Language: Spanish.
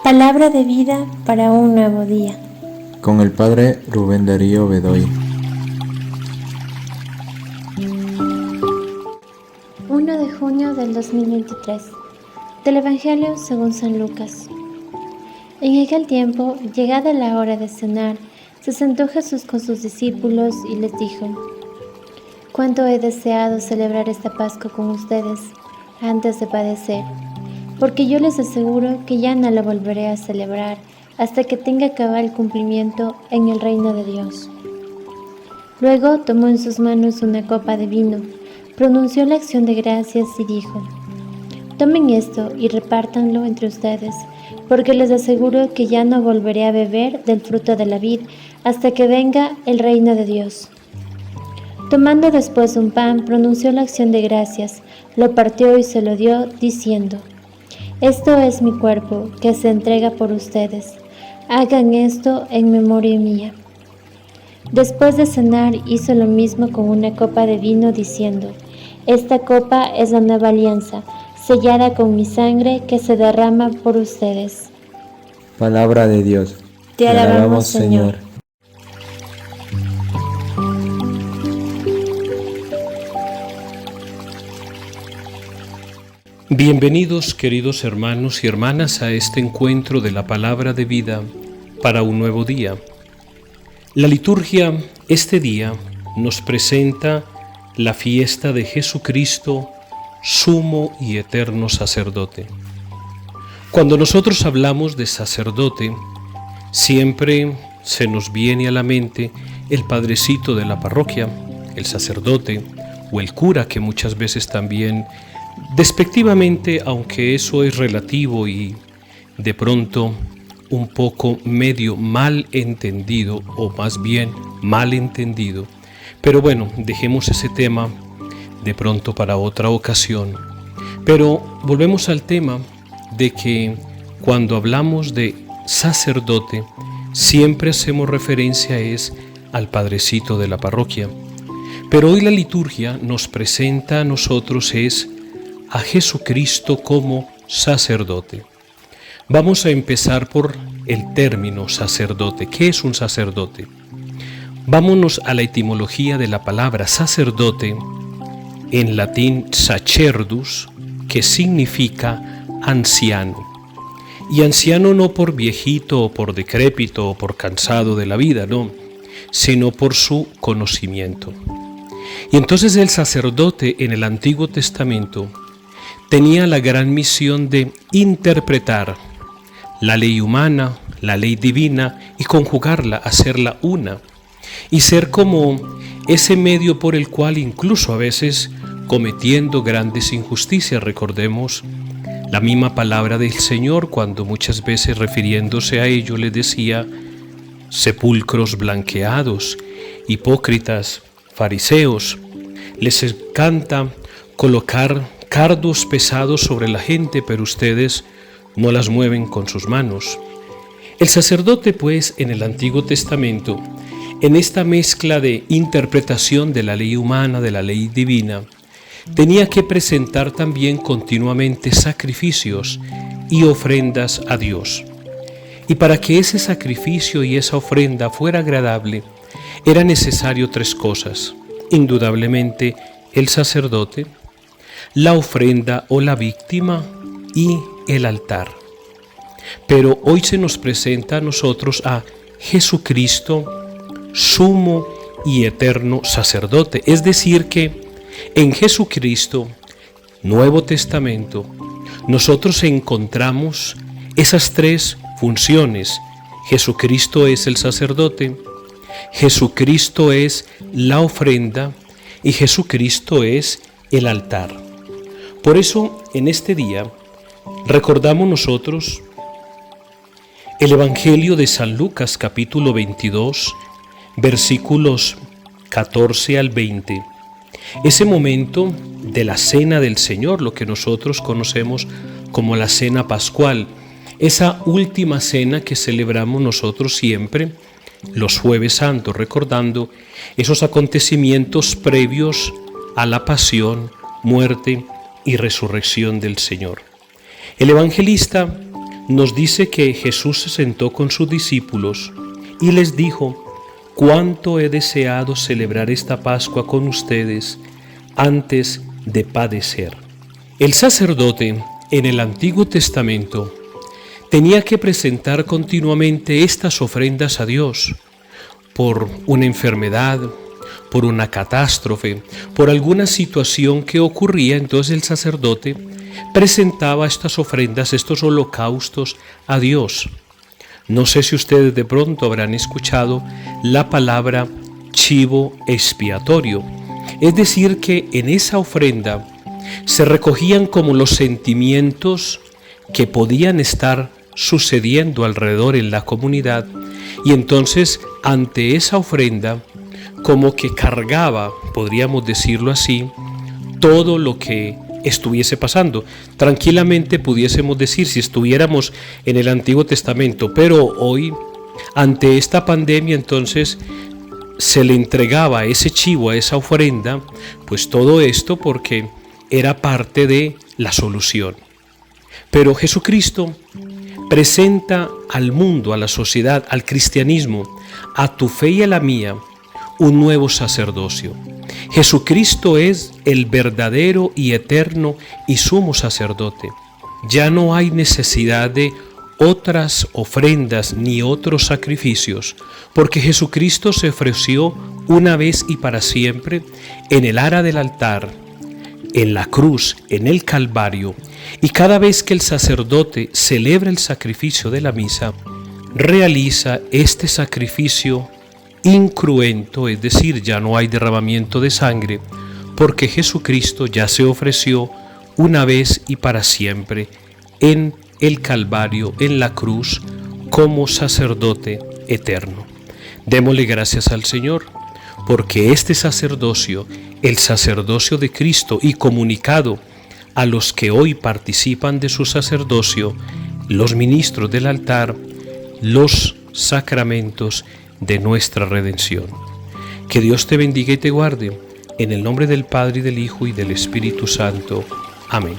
Palabra de vida para un nuevo día. Con el Padre Rubén Darío Bedoy. 1 de junio del 2023. Del Evangelio según San Lucas. En aquel tiempo, llegada la hora de cenar, se sentó Jesús con sus discípulos y les dijo: «Cuánto he deseado celebrar esta Pascua con ustedes antes de padecer, porque yo les aseguro que ya no la volveré a celebrar hasta que tenga cabal cumplimiento en el reino de Dios». Luego tomó en sus manos una copa de vino, pronunció la acción de gracias y dijo: «Tomen esto y repártanlo entre ustedes, porque les aseguro que ya no volveré a beber del fruto de la vid hasta que venga el reino de Dios». Tomando después un pan, pronunció la acción de gracias, lo partió y se lo dio, diciendo: «Esto es mi cuerpo, que se entrega por ustedes. Hagan esto en memoria mía». Después de cenar, hizo lo mismo con una copa de vino, diciendo: «Esta copa es la nueva alianza, sellada con mi sangre que se derrama por ustedes». Palabra de Dios. Te alabamos, Señor. Bienvenidos, queridos hermanos y hermanas, a este encuentro de la palabra de vida para un nuevo día. La liturgia este día nos presenta la fiesta de Jesucristo, sumo y eterno sacerdote. Cuando nosotros hablamos de sacerdote, siempre se nos viene a la mente el padrecito de la parroquia, el sacerdote o el cura, que muchas veces también despectivamente, aunque eso es relativo y de pronto un poco medio mal entendido, o más bien mal entendido. Pero bueno, dejemos ese tema de pronto para otra ocasión. Pero volvemos al tema de que cuando hablamos de sacerdote, siempre hacemos referencia al padrecito de la parroquia. Pero hoy la liturgia nos presenta a nosotros a Jesucristo como sacerdote. Vamos a empezar por el término sacerdote. ¿Qué es un sacerdote? Vámonos a la etimología de la palabra sacerdote, en latín sacerdus, que significa anciano. Y anciano no por viejito o por decrépito o por cansado de la vida, no, sino por su conocimiento. Y entonces el sacerdote en el Antiguo Testamento tenía la gran misión de interpretar la ley humana, la ley divina, y conjugarla, hacerla una, y ser como ese medio por el cual, incluso a veces cometiendo grandes injusticias, recordemos la misma palabra del Señor cuando muchas veces refiriéndose a ello le decía: sepulcros blanqueados, hipócritas, fariseos, les encanta colocar cardos pesados sobre la gente, pero ustedes no las mueven con sus manos. El sacerdote, pues, en el Antiguo Testamento, en esta mezcla de interpretación de la ley humana, de la ley divina, tenía que presentar también continuamente sacrificios y ofrendas a Dios. Y para que ese sacrificio y esa ofrenda fuera agradable, era necesario tres cosas: indudablemente el sacerdote, la ofrenda o la víctima y el altar. Pero hoy se nos presenta a nosotros a Jesucristo, sumo y eterno sacerdote. Es decir que en Jesucristo, Nuevo Testamento, nosotros encontramos esas tres funciones. Jesucristo es el sacerdote, Jesucristo es la ofrenda y Jesucristo es el altar. Por eso, en este día, recordamos nosotros el Evangelio de San Lucas, capítulo 22, versículos 14 al 20. Ese momento de la Cena del Señor, lo que nosotros conocemos como la Cena Pascual, esa última cena que celebramos nosotros siempre los Jueves Santos, recordando esos acontecimientos previos a la pasión, muerte y resurrección del Señor. El evangelista nos dice que Jesús se sentó con sus discípulos y les dijo: «Cuánto he deseado celebrar esta Pascua con ustedes antes de padecer». El sacerdote en el Antiguo Testamento tenía que presentar continuamente estas ofrendas a Dios por una enfermedad, por una catástrofe, por alguna situación que ocurría. Entonces el sacerdote presentaba estas ofrendas, estos holocaustos a Dios. No sé si ustedes de pronto habrán escuchado la palabra chivo expiatorio, es decir, que en esa ofrenda se recogían como los sentimientos que podían estar sucediendo alrededor en la comunidad, y entonces ante esa ofrenda como que cargaba, podríamos decirlo así, todo lo que estuviese pasando. Tranquilamente pudiésemos decir, si estuviéramos en el Antiguo Testamento, pero hoy, ante esta pandemia, entonces se le entregaba ese chivo, a esa ofrenda, pues todo esto porque era parte de la solución. Pero Jesucristo presenta al mundo, a la sociedad, al cristianismo, a tu fe y a la mía, un nuevo sacerdocio. Jesucristo es el verdadero y eterno y sumo sacerdote. Ya no hay necesidad de otras ofrendas ni otros sacrificios, porque Jesucristo se ofreció una vez y para siempre en el ara del altar, en la cruz, en el Calvario, y cada vez que el sacerdote celebra el sacrificio de la misa, realiza este sacrificio incruento, es decir, ya no hay derramamiento de sangre, porque Jesucristo ya se ofreció una vez y para siempre en el Calvario, en la cruz, como sacerdote eterno. Démosle gracias al Señor, porque este sacerdocio, el sacerdocio de Cristo, y comunicado a los que hoy participan de su sacerdocio, los ministros del altar, los sacramentos de nuestra redención. Que Dios te bendiga y te guarde, en el nombre del Padre, y del Hijo, y del Espíritu Santo. Amén.